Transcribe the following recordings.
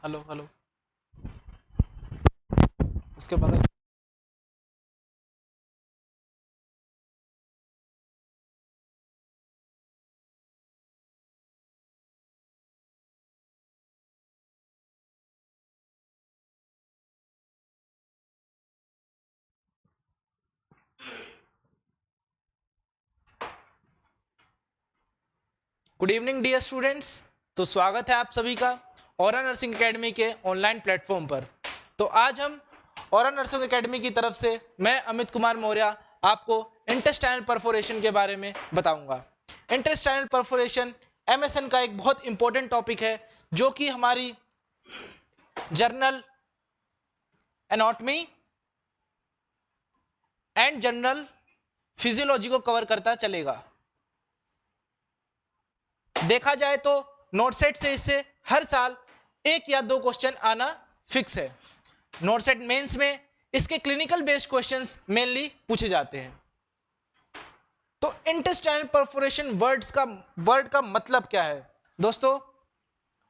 Hello hello. उसके बगल। Good evening dear students. तो स्वागत है आप सभी का औरा नर्सिंग एकेडमी के ऑनलाइन प्लेटफॉर्म पर। तो आज हम औरा नर्सिंग एकेडमी की तरफ से मैं अमित कुमार मौर्य आपको इंटेस्टाइनल परफोरेशन के बारे में बताऊंगा। इंटेस्टाइनल परफोरेशन एमएसएन का एक बहुत इंपॉर्टेंट टॉपिक है जो कि हमारी journal anatomy and general physiology को कवर करता चलेगा। देखा जाए तो नोट सेट से इससे हर साल 1 या 2 क्वेश्चन आना फिक्स है। नोट सेट मेंस में इसके क्लिनिकल बेस्ड क्वेश्चंस मेनली पूछे जाते हैं। तो इंटेस्टाइनल परफोरेशन वर्ड का मतलब क्या है दोस्तों?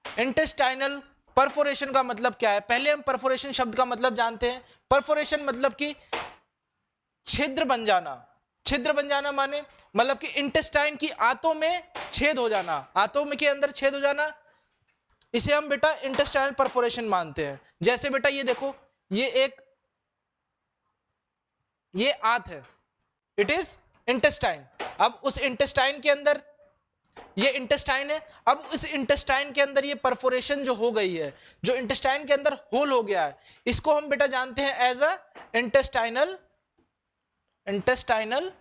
इंटेस्टाइनल परफोरेशन का मतलब क्या है? पहले हम परफोरेशन शब्द का मतलब जानते हैं। परफोरेशन मतलब कि छिद्र बन जाना। छिद्र बन जाना माने मतलब कि इंटेस्टाइन की आंतों में छेद हो जाना, आंतों में के अंदर छेद हो जाना, इसे हम बेटा इंटेस्टाइनल परफोरेशन मानते हैं। जैसे बेटा ये देखो, ये आंत है, इट इज इंटेस्टाइन। अब उस इंटेस्टाइन के अंदर ये इंटेस्टाइन है, अब उस इंटेस्टाइन के अंदर ये परफोरेशन जो हो गई है, जो इंटेस्टाइन के अंदर होल हो गया है, इसको हम बेटा जानते हैं एज अ इंटेस्टाइनल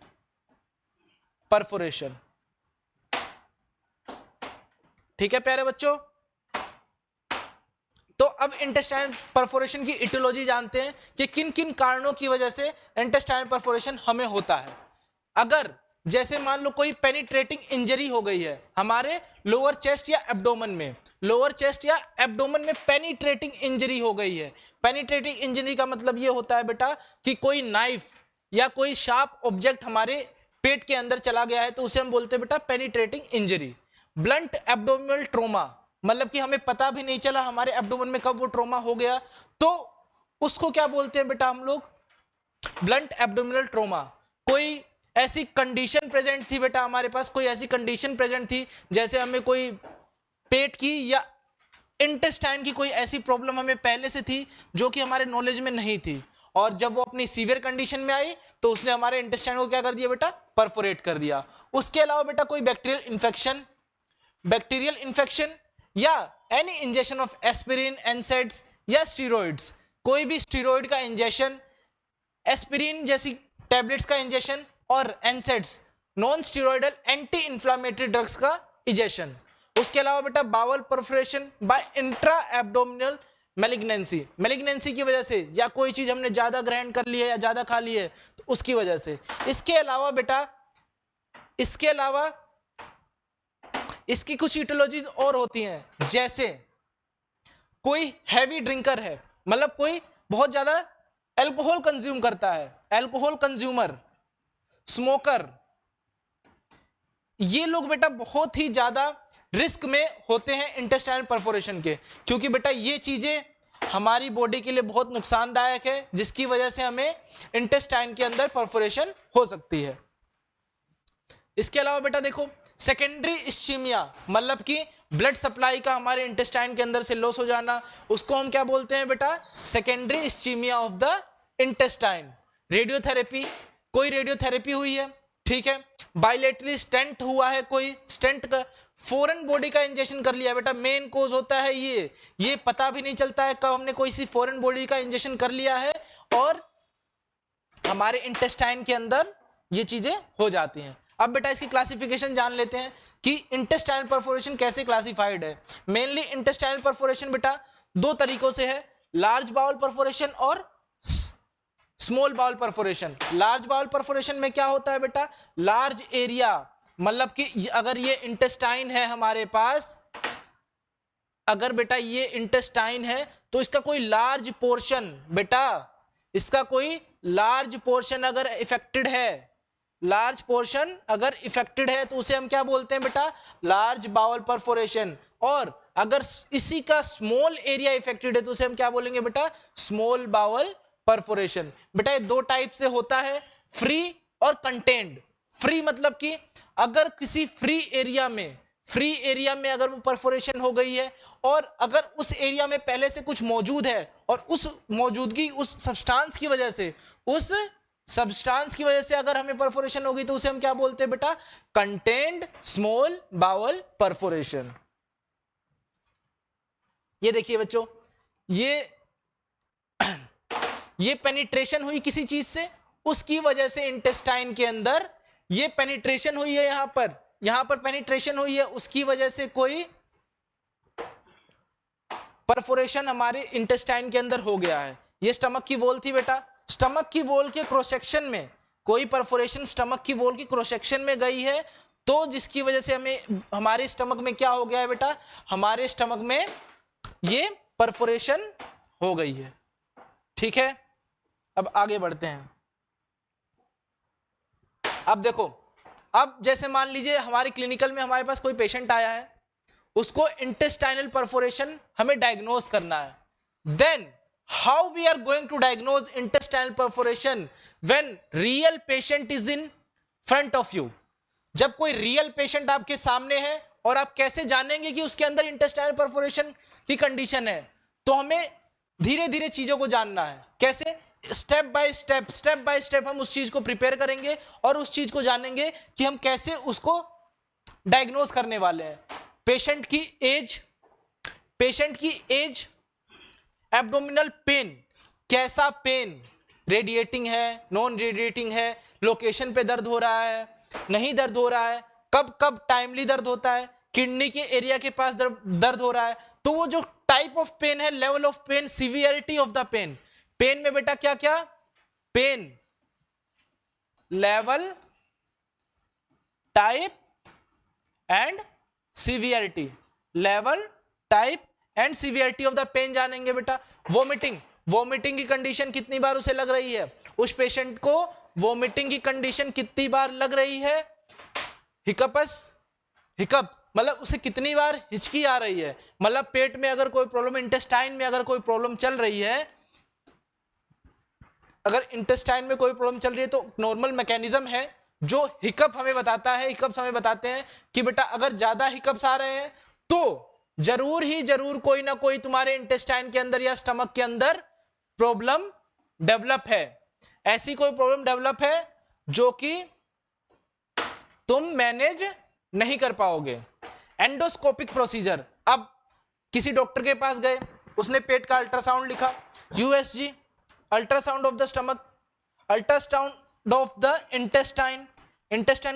परफोरेशन। ठीक है प्यारे बच्चों। तो अब इंटेस्टाइनल परफोरेशन की इटियोलॉजी जानते हैं कि किन किन कारणों की वजह से इंटेस्टाइनल परफोरेशन हमें होता है। अगर जैसे मान लो कोई पेनिट्रेटिंग इंजरी हो गई है हमारे लोअर चेस्ट या एब्डोमेन में, लोअर चेस्ट या एब्डोमेन में पेनिट्रेटिंग इंजरी हो गई है। पेनिट्रेटिंग इंजरी का मतलब ये होता है बेटा कि कोई नाइफ या कोई शार्प ऑब्जेक्ट हमारे पेट के अंदर चला गया है, तो उसे हम बोलते हैं बेटा penetrating injury. Blunt abdominal trauma मतलब कि हमें पता भी नहीं चला हमारे एब्डोमेन में कब वो ट्रोमा हो गया, तो उसको क्या बोलते हैं बेटा हम लोग? Blunt abdominal trauma. कोई ऐसी कंडीशन प्रेजेंट थी बेटा हमारे पास, कोई ऐसी कंडीशन प्रेजेंट थी जैसे हमें कोई पेट की या इंटेस्टाइन की कोई ऐसी प्रॉब्लम हमें पहले से थी जो कि हमारे नॉलेज में नहीं थी, और जब वो अपनी सीवियर कंडीशन में आई तो उसने हमारे इंटेस्टाइन को क्या कर दिया बेटा? परफोरेट कर दिया। उसके अलावा बेटा कोई बैक्टीरियल इन्फेक्शन या any injection of aspirin, NSAIDs या स्टीरॉइड्स, कोई भी स्टीरॉइड का इंजेक्शन, एस्पिरिन जैसी टैबलेट्स का इंजेक्शन और NSAIDs non steroidal anti inflammatory drugs का इंजेक्शन। उसके अलावा बेटा bowel perforation by intra abdominal malignancy की वजह से, या कोई चीज हमने ज्यादा ग्रहण कर ली है या ज्यादा खा ली है तो उसकी वजह से। इसके अलावा बेटा इसकी कुछ इटियोलॉजीज और होती हैं, जैसे कोई हैवी ड्रिंकर है, मतलब कोई बहुत ज्यादा अल्कोहल कंज्यूम करता है, अल्कोहल कंज्यूमर, स्मोकर, ये लोग बेटा बहुत ही ज्यादा रिस्क में होते हैं इंटेस्टाइनल परफोरेशन के, क्योंकि बेटा ये चीजें हमारी बॉडी के लिए बहुत नुकसानदायक है, जिसकी वजह से हमें इंटेस्टाइन के अंदर परफोरेशन हो सकती है। इसके अलावा बेटा देखो, सेकेंडरी इस्चीमिया मतलब कि ब्लड सप्लाई का हमारे इंटेस्टाइन के अंदर से लॉस हो जाना, उसको हम क्या बोलते हैं बेटा? Secondary ischaemia of the intestine. Radiotherapy, कोई रेडियोथेरेपी हुई है, ठीक है, बायलेटरली स्टेंट हुआ है, कोई स्टेंट का फॉरेन बॉडी का इंजेक्शन कर लिया बेटा, मेन कोज होता है ये पता भी नहीं चलता है कब हमने कोई सी फॉरेन बॉडी का इंजेक्शन कर लिया है और हमारे इंटेस्टाइन के अंदर ये चीजें हो जाती हैं। अब बेटा इसकी क्लासिफिकेशन जान लेते हैं कि इंटेस्टाइनल परफोरेशन कैसे क्लासिफाइड है। मेनली इंटेस्टाइनल परफोरेशन बेटा 2 तरीकों से है, लार्ज बाउल परफोरेशन और small bowel perforation. Large bowel perforation में क्या होता है बेटा? लार्ज एरिया, मतलब कि अगर ये इंटेस्टाइन है हमारे पास, अगर बेटा ये इंटेस्टाइन है तो इसका कोई लार्ज पोर्शन बेटा, इसका कोई लार्ज पोर्शन अगर इफेक्टेड है, लार्ज पोर्शन अगर इफेक्टेड है तो उसे हम क्या बोलते हैं बेटा? Large bowel perforation. और अगर इसी का स्मॉल एरिया इफेक्टेड है तो उसे हम क्या बोलेंगे बेटा, स्मॉल बाउल परफोरेशन। बेटा ये दो टाइप से होता है, फ्री और कंटेन्ड। फ्री मतलब कि अगर किसी फ्री एरिया में अगर वो परफोरेशन हो गई है और अगर उस एरिया में पहले से कुछ मौजूद है और उस मौजूदगी उस सब्सटेंस की वजह से अगर हमें परफोरेशन होगी तो उसे हम क्या बोलते हैं बेटा, कंटेन्ड स्मॉल बाउल परफोरेशन। ये देखिए बच्चों, ये पेनिट्रेशन हुई किसी चीज से, उसकी वजह से इंटेस्टाइन के अंदर ये पेनिट्रेशन हुई है, यहां पर पेनिट्रेशन हुई है, उसकी वजह से कोई परफोरेशन हमारे इंटेस्टाइन के अंदर हो गया है। ये स्टमक की वॉल थी बेटा, स्टमक की वॉल के क्रॉस सेक्शन में कोई परफोरेशन स्टमक की वॉल की क्रॉस सेक्शन में गई है, तो जिसकी वजह से हमारे स्टमक में क्या हो गया है बेटा, हमारे स्टमक में ये परफोरेशन हो गई है। ठीक है, अब आगे बढ़ते हैं। अब देखो, अब जैसे मान लीजिए हमारे क्लिनिकल में हमारे पास कोई पेशेंट आया है, उसको इंटेस्टाइनल परफोरेशन हमें डायग्नोज करना है। Then how we are going to diagnose intestinal perforation when real patient is in front of you. जब कोई रियल पेशेंट आपके सामने है और आप कैसे जानेंगे कि उसके अंदर इंटेस्टाइनल परफोरेशन की कंडीशन है, तो हमें धीरे धीरे चीजों को जानना है। कैसे? स्टेप बाय स्टेप हम उस चीज को प्रिपेयर करेंगे और उस चीज को जानेंगे कि हम कैसे उसको डायग्नोज करने वाले हैं। पेशेंट की एज, एब्डोमिनल पेन, कैसा पेन, रेडिएटिंग है, नॉन रेडिएटिंग है, लोकेशन पे दर्द हो रहा है, नहीं दर्द हो रहा है, कब कब टाइमली दर्द होता है, किडनी के एरिया के पास दर्द हो रहा है। तो वो जो टाइप ऑफ पेन है, level of pain, severity of the pain. Pain में बेटा क्या क्या, pain, level, type and severity, level, type and severity of the pain जानेंगे बेटा। वोमिटिंग की कंडीशन कितनी बार उसे लग रही है, उस पेशेंट को वोमिटिंग की कंडीशन कितनी बार लग रही है। हिकअप्स मतलब उसे कितनी बार हिचकी आ रही है, मतलब पेट में अगर कोई प्रॉब्लम, इंटेस्टाइन में अगर कोई प्रॉब्लम चल रही है, अगर इंटेस्टाइन में कोई प्रॉब्लम चल रही है तो नॉर्मल मैकेनिज्म है जो हिकअप हमें बताता है। हिकअप्स हमें बताते हैं कि बेटा अगर ज्यादा हिकअप्स आ रहे हैं तो जरूर कोई ना कोई तुम्हारे इंटेस्टाइन के अंदर या स्टमक के अंदर प्रॉब्लम डेवलप है। ऐसी कोई प्रॉब्लम डेवलप है जो कि तुम मैनेज नहीं कर पाओगे। एंडोस्कोपिक प्रोसीजर, अब किसी डॉक्टर के पास गए, उसने पेट का अल्ट्रासाउंड लिखा, USG, ultrasound of the stomach, ultrasound of the intestine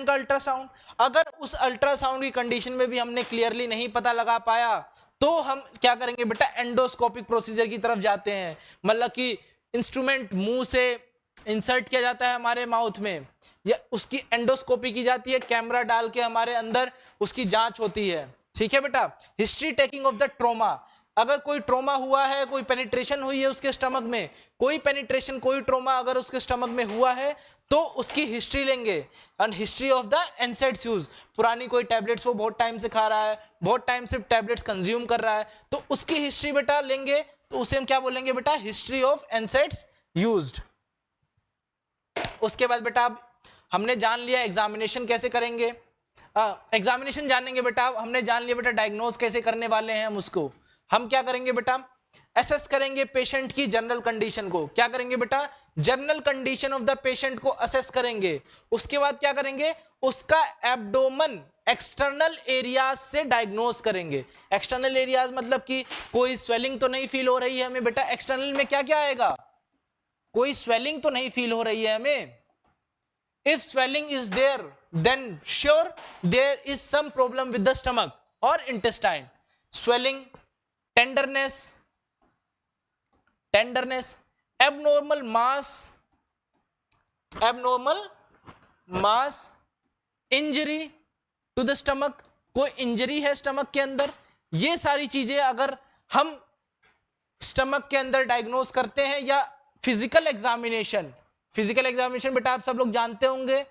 का अल्ट्रासाउंड। अगर उस अल्ट्रासाउंड की कंडीशन में भी हमने क्लियरली नहीं पता लगा पाया तो हम क्या करेंगे बेटा, एंडोस्कोपिक प्रोसीजर की तरफ जाते हैं। मतलब कि इंस्ट्रूमेंट मुंह से इंसर्ट किया जाता है हमारे माउथ में, या उसकी एंडोस्कोपी की जाती है, कैमरा डाल के हमारे अंदर उसकी जांच होती है। ठीक है बेटा। History taking of the trauma, अगर कोई ट्रॉमा हुआ है, कोई पेनिट्रेशन हुई है उसके स्टमक में, कोई ट्रॉमा अगर उसके स्टमक में हुआ है तो उसकी हिस्ट्री लेंगे। And history of the NSAIDs use, पुरानी कोई टैबलेट्स वो बहुत टाइम से खा रहा है, बहुत टाइम से टैबलेट्स कंज्यूम कर रहा है, तो उसकी हिस्ट्री बेटा लेंगे, तो उसे हम क्या बोलेंगे बेटा, हिस्ट्री ऑफ एनसेड्स यूज्ड। उसके बाद बेटा अब हमने जान लिया एग्जामिनेशन कैसे करेंगे, एग्जामिनेशन जानेंगे बेटा, हमने जान लिया बेटा डायग्नोज कैसे करने वाले हैं हम उसको। हम क्या करेंगे बेटा, असेस करेंगे पेशेंट की जनरल कंडीशन को। क्या करेंगे बेटा, general condition of the patient को असेस करेंगे। उसके बाद क्या करेंगे, उसका एब्डोमन एक्सटर्नल एरियाज से डायग्नोज करेंगे। एक्सटर्नल एरियाज मतलब कि कोई स्वेलिंग तो नहीं फील हो रही है हमें बेटा, एक्सटर्नल में क्या क्या आएगा, कोई स्वेलिंग तो नहीं फील हो रही है हमें। If swelling is there then sure there is some problem with the stomach और intestine. Swelling, tenderness, abnormal mass, injury to the stomach, कोई इंजरी है स्टमक के अंदर। ये सारी चीजें अगर हम स्टमक के अंदर डायग्नोज करते हैं, या फिजिकल एग्जामिनेशन बेटा आप सब लोग जानते होंगे,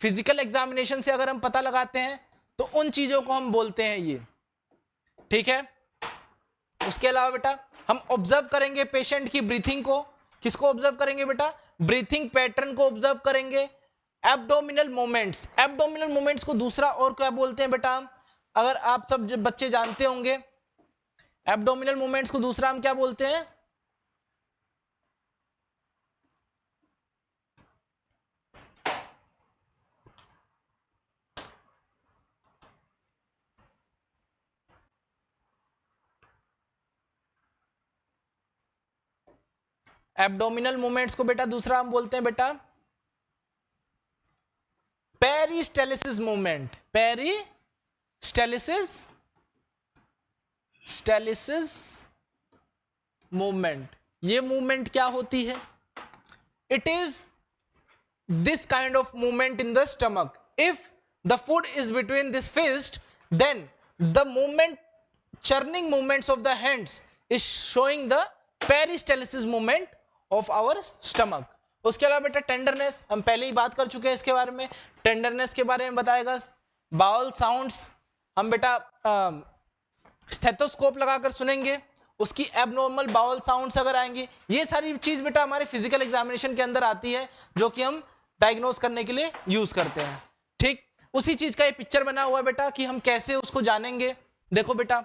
फिजिकल एग्जामिनेशन से अगर हम पता लगाते हैं तो उन चीजों को हम बोलते हैं ये। ठीक है। उसके अलावा बेटा हम ऑब्जर्व करेंगे पेशेंट की ब्रीथिंग को। किसको ऑब्जर्व करेंगे बेटा? ब्रीथिंग पैटर्न को ऑब्जर्व करेंगे। एब्डोमिनल मूवमेंट्स, एब्डोमिनल मूवमेंट्स को दूसरा और क्या बोलते हैं बेटा? अगर आप सब बच्चे जानते होंगे, एब्डोमिनल मूवमेंट्स को दूसरा हम क्या बोलते हैं? एब्डोमिनल मूवमेंट्स को बेटा दूसरा हम बोलते हैं बेटा पेरिस्टेलिसिस मूवमेंट। पेरिस्टेलिसिस मूवमेंट। ये मूवमेंट क्या होती है? It is this kind of movement in the stomach. If the food is between this fist, then the churning movements of the hands is showing the peristalsis movement of our stomach. उसके अलावा बेटा tenderness, हम पहले ही बात कर चुके हैं इसके बारे में। टेंडरनेस के बारे में बताएगा। बाउल साउंड्स हम बेटा स्टेथोस्कोप लगाकर सुनेंगे, उसकी एबनॉर्मल बाउल साउंड्स अगर आएंगी, ये सारी चीज बेटा हमारे फिजिकल एग्जामिनेशन के अंदर आती है, जो कि हम डायग्नोज करने के लिए यूज करते हैं। ठीक, उसी चीज का ये पिक्चर बना हुआ है बेटा कि हम कैसे उसको जानेंगे। देखो बेटा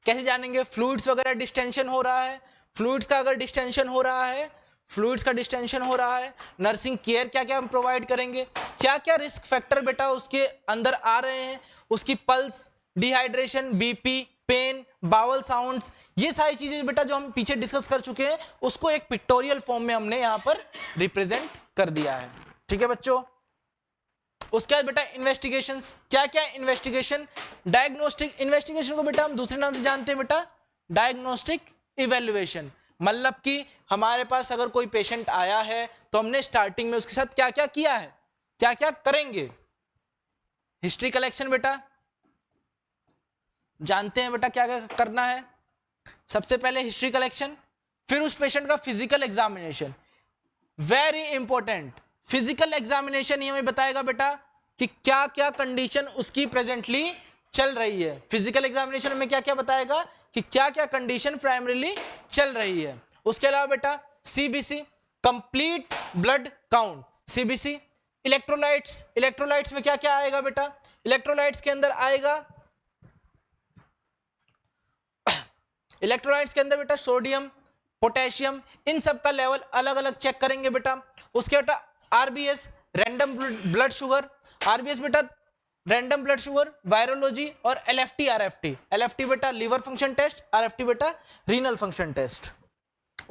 कैसे जानेंगे? फ्लूइड्स वगैरह डिस्टेंशन हो रहा है, फ्लूइड्स का अगर डिस्टेंशन हो रहा है, फ्लूइड्स का डिस्टेंशन हो रहा है, नर्सिंग केयर क्या क्या हम प्रोवाइड करेंगे, क्या क्या रिस्क फैक्टर बेटा उसके अंदर आ रहे हैं, उसकी pulse, dehydration, BP, pain, bowel sounds, ये सारी चीजें बेटा जो हम पीछे डिस्कस कर चुके हैं, उसको एक पिक्टोरियल फॉर्म में हमने यहां पर रिप्रेजेंट कर दिया है। ठीक है बच्चों। उसके बाद बेटा इन्वेस्टिगेशंस, क्या क्या इन्वेस्टिगेशन? डायग्नोस्टिक इन्वेस्टिगेशन को बेटा हम दूसरे नाम से जानते हैं बेटा डायग्नोस्टिक इवेल्युएशन। मतलब कि हमारे पास अगर कोई पेशेंट आया है तो हमने स्टार्टिंग में उसके साथ क्या क्या किया है, क्या क्या करेंगे? हिस्ट्री कलेक्शन बेटा जानते हैं बेटा क्या क्या करना है। सबसे पहले हिस्ट्री कलेक्शन, फिर उस पेशेंट का physical examination. Very important, physical examination ही हमें बताएगा बेटा कि क्या क्या कंडीशन उसकी प्रेजेंटली चल रही है। फिजिकल एग्जामिनेशन में क्या क्या बताएगा कि क्या क्या कंडीशन प्राइमरीली चल रही है। उसके अलावा बेटा CBC, complete blood count, CBC. Electrolytes, electrolytes में क्या क्या आएगा बेटा? इलेक्ट्रोलाइट्स के अंदर आएगा, इलेक्ट्रोलाइट्स के अंदर बेटा सोडियम, पोटेशियम, इन सब का लेवल अलग अलग चेक करेंगे बेटा। उसके बेटा RBS, random blood sugar, RBS बेटा रैंडम ब्लड शुगर, वायरोलॉजी, और एलएफटी, आरएफटी। एलएफटी बेटा लीवर फंक्शन टेस्ट, आरएफटी बेटा रीनल फंक्शन टेस्ट।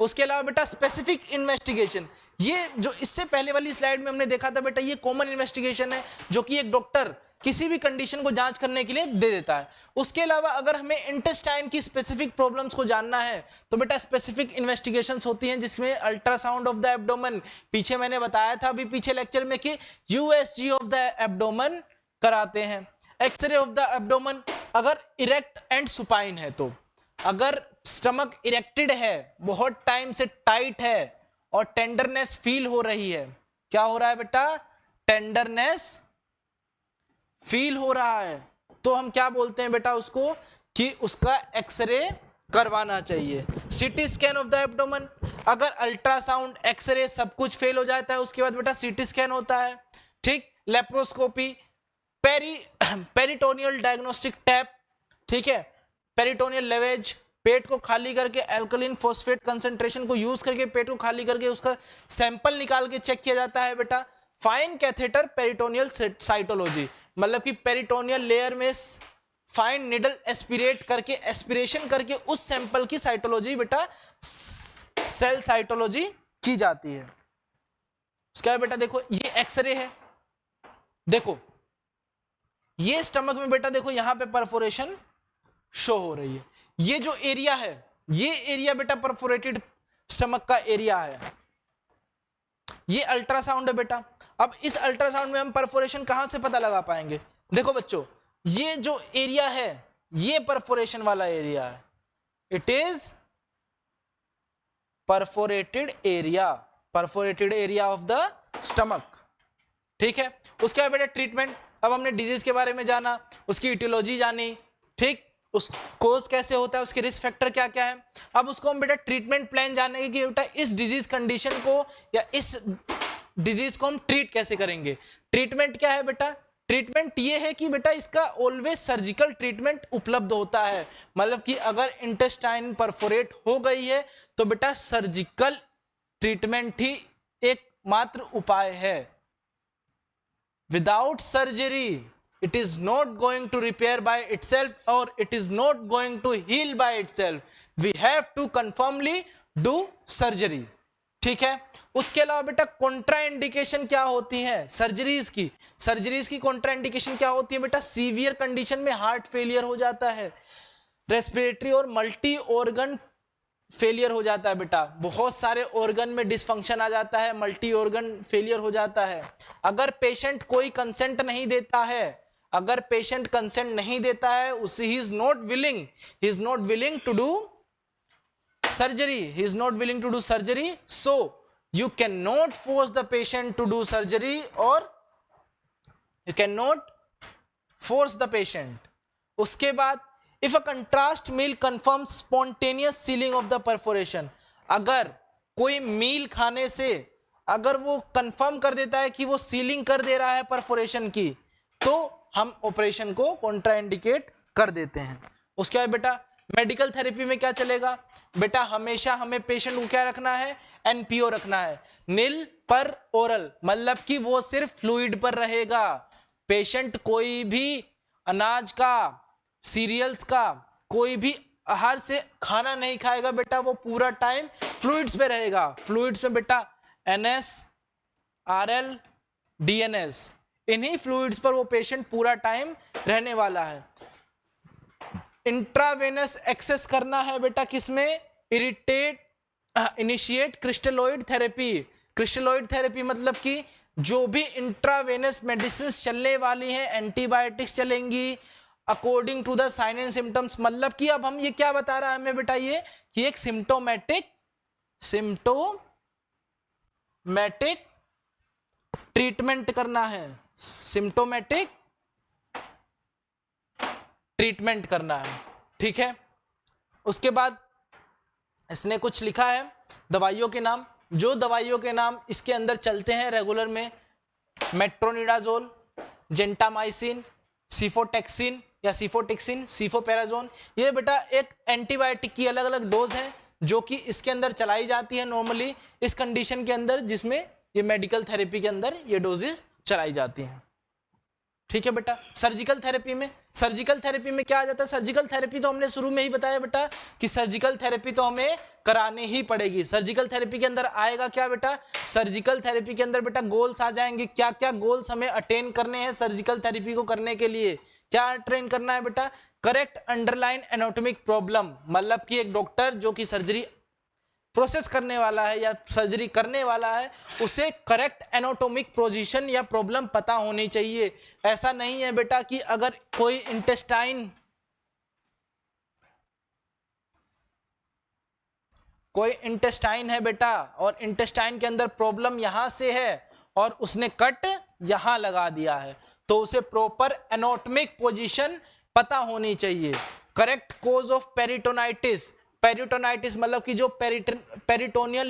उसके अलावा बेटा स्पेसिफिक इन्वेस्टिगेशन, ये जो इससे पहले वाली स्लाइड में हमने देखा था बेटा, ये कॉमन इन्वेस्टिगेशन है जो कि एक डॉक्टर किसी भी कंडीशन को जांच करने के लिए दे देता है। उसके अलावा अगर हमें इंटेस्टाइन की स्पेसिफिक प्रॉब्लम्स को जानना है तो बेटा स्पेसिफिक इन्वेस्टिगेशंस होती हैं, जिसमें अल्ट्रासाउंड ऑफ द एब्डोमेन, पीछे मैंने बताया था अभी पीछे लेक्चर में कि यूएसजी ऑफ द एब्डोमेन कराते हैं। एक्सरे ऑफ द एब्डोमेन, अगर इरेक्ट एंड सुपाइन है तो, अगर स्टमक इरेक्टेड है, बहुत टाइम से टाइट है और टेंडरनेस फील हो रही है, क्या हो रहा है बेटा? टेंडरनेस फील हो रहा है, तो हम क्या बोलते हैं बेटा उसको कि उसका एक्सरे करवाना चाहिए। CT scan of the abdomen, अगर अल्ट्रासाउंड, एक्सरे सब कुछ फेल हो जाता है उसके बाद बेटा सीटी स्कैन होता है। ठीक, लेप्रोस्कोपी, पेरिटोनियल डायग्नोस्टिक टैप, ठीक है, पेरिटोनियल लेवेज, पेट को खाली करके एल्कलीन फॉस्फेट कंसंट्रेशन को यूज करके पेट को खाली करके उसका सैंपल निकाल के चेक किया जाता है बेटा। फाइन कैथेटर पेरिटोनियल साइटोलॉजी, मतलब कि पेरिटोनियल लेयर में फाइन निडल एस्पिरेट करके, एस्पिरेशन करके उस सैंपल की साइटोलॉजी बेटा सेल साइटोलॉजी की जाती है। उसके बाद बेटा देखो ये एक्सरे है, देखो ये स्टमक में बेटा देखो यहां पे परफोरेशन शो हो रही है, ये जो एरिया है ये एरिया बेटा परफोरेटेड स्टमक का एरिया है, ये अल्ट्रासाउंड है बेटा। अब इस अल्ट्रासाउंड में हम परफोरेशन कहां से पता लगा पाएंगे? देखो बच्चों ये जो एरिया है ये परफोरेशन वाला एरिया है, it is perforated area of the stomach. ठीक है, उसके बाद बेटा ट्रीटमेंट, अब हमने डिजीज के बारे में जाना, उसकी इटियोलॉजी जानी, ठीक, उस कोज कैसे होता है, उसके रिस्क फैक्टर क्या क्या है। अब उसको हम बेटा ट्रीटमेंट प्लान जानेंगे कि बेटा इस डिजीज कंडीशन को या इस डिजीज को हम ट्रीट कैसे करेंगे। ट्रीटमेंट क्या है बेटा, ट्रीटमेंट ये है कि बेटा इसका ऑलवेज सर्जिकल ट्रीटमेंट उपलब्ध होता है। मतलब कि अगर इंटेस्टाइन परफोरेट हो गई है तो बेटा सर्जिकल ट्रीटमेंट ही एकमात्र उपाय है। Without surgery it is not going to repair by itself or it is not going to heal by itself. We have to confirmly do surgery. ठीक है, उसके अलावा बेटा कॉन्ट्रा इंडिकेशन क्या होती है सर्जरीज की। सर्जरीज की कॉन्ट्रा इंडिकेशन क्या होती है बेटा, सीवियर कंडीशन में हार्ट फेलियर हो जाता है, रेस्पिरेटरी और मल्टी ऑर्गन फेलियर हो जाता है बेटा, बहुत सारे ऑर्गन में डिसफंक्शन आ जाता है, मल्टी ऑर्गन फेलियर हो जाता है। अगर पेशेंट कोई कंसेंट नहीं देता है, अगर पेशेंट कंसेंट नहीं देता है, उसे he is not willing to do surgery, so you can not force the patient to do surgery और you can not force the patient. उसके बाद if a contrast meal confirm spontaneous sealing of the perforation, अगर कोई मील खाने से अगर वो confirm कर देता है कि वो सीलिंग कर दे रहा है परफोरेशन की, तो हम ऑपरेशन को कॉन्ट्राइंडिकेट कर देते हैं। उसके बाद बेटा मेडिकल थेरेपी में क्या चलेगा बेटा, हमेशा हमें पेशेंट को क्या रखना है, एनपीओ रखना है, नील पर ओरल, मतलब कि वो सिर्फ फ्लूइड पर रहेगा। पेशेंट कोई भी अनाज का, सीरियल्स का, कोई भी आहार से खाना नहीं खाएगा बेटा, वो पूरा टाइम फ्लूइड्स पे रहेगा। फ्लूइड्स में बेटा NS, RL, DNS, इन्हीं फ्लूइड्स पर वो पेशेंट पूरा टाइम रहने वाला है। इंट्रावेनस एक्सेस करना है बेटा किसमें, इनिशिएट क्रिस्टलोइड थेरेपी। क्रिस्टलोइड थेरेपी मतलब कि जो भी इंट्रावेनस मेडिसिन चलने वाली हैं, एंटीबायोटिक्स चलेंगी according to the sign and symptoms. मतलब कि अब हम ये क्या बता रहा है हमें बेटा, ये कि एक सिम्टोमेटिक ट्रीटमेंट करना है, सिम्टोमेटिक ट्रीटमेंट करना है। ठीक है, उसके बाद इसने कुछ लिखा है दवाइयों के नाम, जो दवाइयों के नाम इसके अंदर चलते हैं रेगुलर में, मेट्रोनिडाजोल, जेंटामाइसिन, सिफोटेक्सिन या सिफोटिक्सिन, सिफोपेराजोन, ये बेटा एक एंटीबायोटिक की अलग अलग डोज है जो कि इसके अंदर चलाई जाती है नॉर्मली इस कंडीशन के अंदर जिसमें ये मेडिकल थेरेपी के अंदर ये डोजेज चलाई जाती हैं। ठीक है बेटा, सर्जिकल थेरेपी में क्या आ जाता है, सर्जिकल थेरेपी तो हमने शुरू में ही बताया बेटा कि सर्जिकल थेरेपी तो हमें करानी ही पड़ेगी। सर्जिकल थेरेपी के अंदर आएगा क्या बेटा, सर्जिकल थेरेपी के अंदर बेटा गोल्स आ जाएंगे, क्या क्या गोल्स हमें अटेन करने हैं सर्जिकल थेरेपी को करने के लिए। क्या अटेन करना है बेटा, करेक्ट अंडरलाइन एनाटॉमिक प्रॉब्लम, मतलब कि एक डॉक्टर जो कि सर्जरी प्रोसेस करने वाला है या सर्जरी करने वाला है, उसे करेक्ट एनाटॉमिक पोजीशन या प्रॉब्लम पता होनी चाहिए। ऐसा नहीं है बेटा कि अगर कोई इंटेस्टाइन है बेटा और इंटेस्टाइन के अंदर प्रॉब्लम यहां से है और उसने कट यहां लगा दिया है, तो उसे प्रॉपर एनाटॉमिक पोजीशन पता होनी चाहिए। Correct cause of peritonitis, peritonitis मतलब कि जो पेरिटोनियल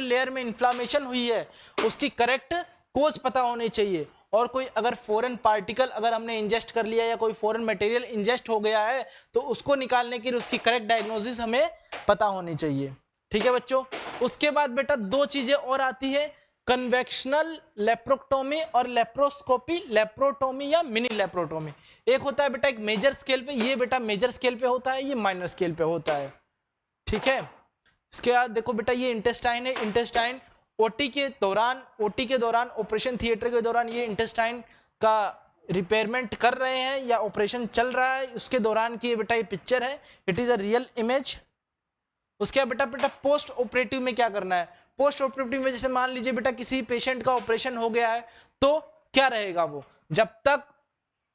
लेयर में इन्फ्लामेशन हुई है उसकी करेक्ट कोज पता होनी चाहिए। और कोई अगर फॉरेन पार्टिकल अगर हमने इंजेस्ट कर लिया या कोई फॉरेन मटेरियल इंजेस्ट हो गया है तो उसको निकालने के लिए उसकी करेक्ट डायग्नोसिस हमें पता होनी चाहिए। ठीक है बच्चों, उसके बाद बेटा दो चीजें और आती है, कन्वेक्शनल लेप्रोक्टोमी और लेप्रोस्कोपी, लेप्रोटोमी या मिनी लेप्रोटोमी। एक होता है बेटा एक मेजर स्केल पे, ये बेटा मेजर स्केल पे होता है, ये माइनर स्केल पे होता है। ठीक है, इसके बाद देखो बेटा ये इंटेस्टाइन है, इंटेस्टाइन ओटी के दौरान ऑपरेशन थिएटर के दौरान ये इंटेस्टाइन का रिपेयरमेंट कर रहे हैं या ऑपरेशन चल रहा है, उसके दौरान की बेटा ये पिक्चर है, it is a real image. उसके बाद बेटा पोस्ट ऑपरेटिव में क्या करना है, पोस्ट ऑपरेटिव में जैसे मान लीजिए बेटा किसी पेशेंट का ऑपरेशन हो गया है तो क्या रहेगा, वो जब तक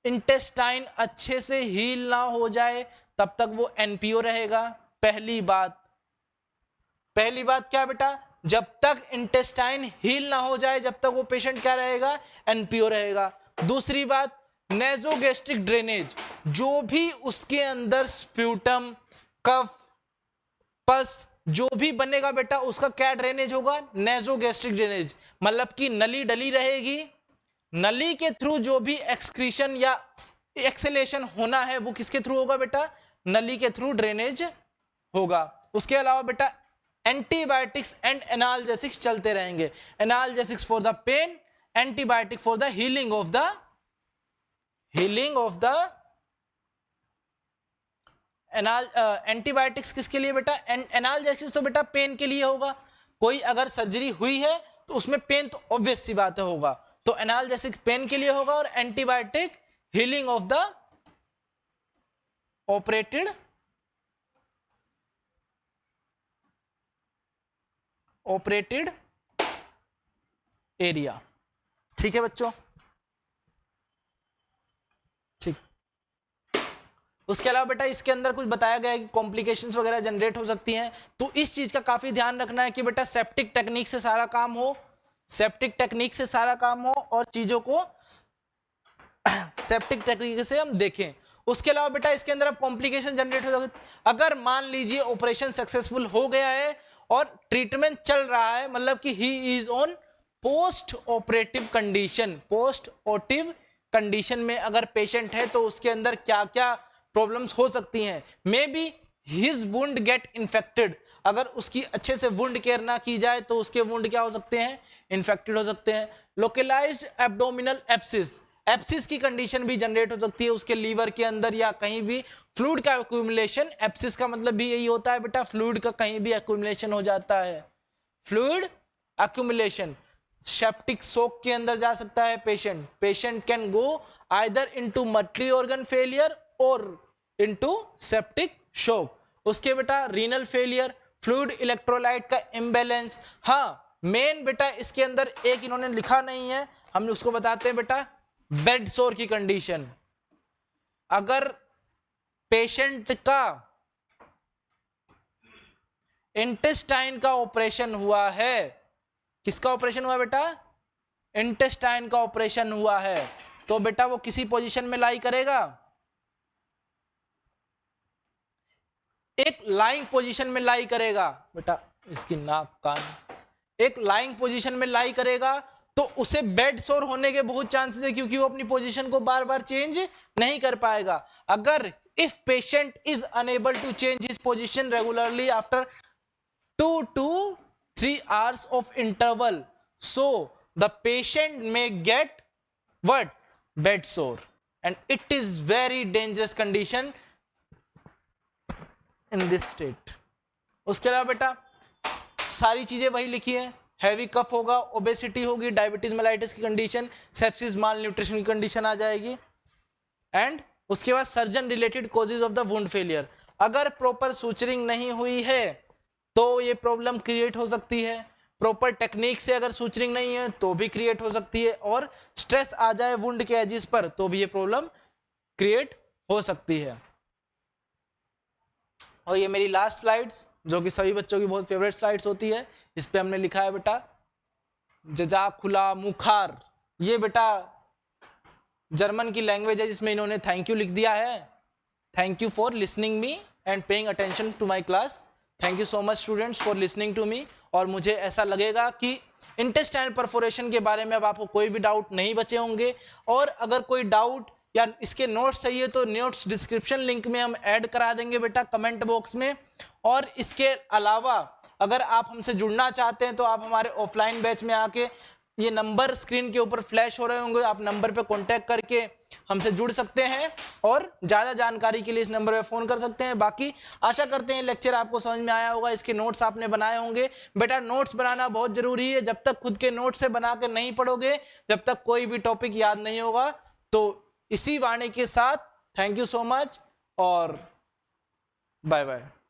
इंटेस्टाइन अच्छे से हील ना हो जाए तब तक वो एनपीओ रहेगा। पहली बात क्या बेटा, जब तक इंटेस्टाइन हील ना हो जाए जब तक वो पेशेंट क्या रहेगा, एनपीओ रहेगा। दूसरी बात, नेजोगैस्ट्रिक ड्रेनेज, जो भी उसके अंदर स्प्यूटम, कफ, पस जो भी बनेगा बेटा उसका क्या ड्रेनेज होगा, नेजोगैस्ट्रिक ड्रेनेज, मतलब कि नली डली रहेगी, नली के थ्रू जो भी एक्सक्रीशन या एक्सेलेशन होना है वो किसके थ्रू होगा बेटा, नली के थ्रू ड्रेनेज होगा। उसके अलावा बेटा एंटीबायोटिक्स एंड एनाल्जेसिक्स चलते रहेंगे, analgesics for the pain, antibiotic for the healing of the antibiotics किसके लिए बेटा, एनाल्जेसिक्स तो बेटा पेन के लिए होगा, कोई अगर सर्जरी हुई है तो उसमें पेन तो ऑब्वियस सी बात है होगा, तो एनाल्जेसिक पेन के लिए होगा, और antibiotic healing of the operated area. ठीक है बच्चों, ठीक। उसके अलावा बेटा इसके अंदर कुछ बताया गया है कि कॉम्प्लिकेशंस वगैरह जनरेट हो सकती हैं, तो इस चीज का काफी ध्यान रखना है कि बेटा सेप्टिक टेक्निक से सारा काम हो, सेप्टिक टेक्निक से सारा काम हो और चीजों को सेप्टिक टेक्निक से हम देखें। उसके अलावा बेटा इसके अंदर अब कॉम्प्लिकेशन जनरेट हो सकती, अगर मान लीजिए ऑपरेशन सक्सेसफुल हो गया है और ट्रीटमेंट चल रहा है, मतलब कि he is on post operative condition, post operative condition में अगर पेशेंट है तो उसके अंदर क्या क्या प्रॉब्लम्स हो सकती हैं, may be his wound get infected, अगर उसकी अच्छे से वुंड केयर ना की जाए तो उसके वुंड क्या हो सकते हैं, इन्फेक्टेड हो सकते हैं। लोकलाइज्ड एब्डोमिनल एब्सिस, एब्सिस की कंडीशन भी जनरेट हो सकती है उसके लीवर के अंदर या कहीं भी फ्लूइड का एक्यूमुलेशन, एब्सिस का मतलब भी यही होता है बेटा फ्लूइड का कहीं भी एक्यूमुलेशन हो जाता है, फ्लूइड एक्यूमुलेशन। सेप्टिक शॉक के अंदर जा सकता है patient can go either into multi organ failure और इनटू सेप्टिक शॉक। उसके बेटा रीनल फेलियर, फ्लूइड इलेक्ट्रोलाइट का इम्बैलेंस। हाँ मेन बेटा इसके अंदर एक इन्होंने लिखा नहीं है, हम उसको बताते हैं बेटा बेड सोर की कंडीशन। अगर पेशेंट का इंटेस्टाइन का ऑपरेशन हुआ है, किसका ऑपरेशन हुआ बेटा, इंटेस्टाइन का ऑपरेशन हुआ है, तो बेटा वो किसी पोजीशन में लाई करेगा, एक लाइंग पोजीशन में लाई करेगा बेटा, इसकी नाक कान, एक लाइंग पोजीशन में लाई करेगा, तो उसे बेड सोर होने के बहुत चांसेस है क्योंकि वो अपनी पोजीशन को बार बार चेंज नहीं कर पाएगा। अगर if patient is unable to change his position regularly after 2 to 3 hours of interval, so the patient may get what, bed sore, and it is very dangerous condition in this state। उसके अलावा बेटा सारी चीजें वही लिखी है, heavy कफ होगा, obesity होगी, डायबिटीज मेलाइटिस की कंडीशन, सेप्सिस माल न्यूट्रिशन की कंडीशन आ जाएगी, एंड उसके बाद surgeon related causes of the wound failure. अगर प्रॉपर सूचरिंग नहीं हुई है तो ये प्रॉब्लम क्रिएट हो सकती है, प्रॉपर टेक्निक से अगर सूचरिंग नहीं है तो भी क्रिएट हो सकती है, और स्ट्रेस आ जाए वुंड के एजिस पर तो भी ये प्रॉब्लम क्रिएट हो सकती है। और ये मेरी लास्ट स्लाइड्स जो कि सभी बच्चों की बहुत फेवरेट स्लाइड्स होती है, इस पे हमने लिखा है बेटा जजाकुला मुखार, ये बेटा जर्मन की लैंग्वेज है जिसमें इन्होंने थैंक यू लिख दिया है, thank you for listening me and paying attention to my class, thank you so much students for listening to me. और मुझे ऐसा लगेगा कि इंटेस्टाइनल परफोरेशन के बारे में अब आपको कोई भी डाउट नहीं बचे होंगे, और अगर कोई डाउट या इसके नोट्स चाहिए तो नोट्स डिस्क्रिप्शन लिंक में हम ऐड करा देंगे बेटा कमेंट बॉक्स में। और इसके अलावा अगर आप हमसे जुड़ना चाहते हैं तो आप हमारे ऑफलाइन बैच में आके, ये नंबर स्क्रीन के ऊपर फ्लैश हो रहे होंगे, आप नंबर पे कांटेक्ट करके हमसे जुड़ सकते हैं और ज़्यादा जानकारी के लिए इस नंबर पे फ़ोन कर सकते हैं। बाकी आशा करते हैं लेक्चर आपको समझ में आया होगा, इसके नोट्स आपने बनाए होंगे। बेटा नोट्स बनाना बहुत ज़रूरी है, जब तक खुद के नोट्स से बना के नहीं पढ़ोगे जब तक कोई भी टॉपिक याद नहीं होगा। तो इसी वाणी के साथ थैंक यू सो मच और बाय बाय।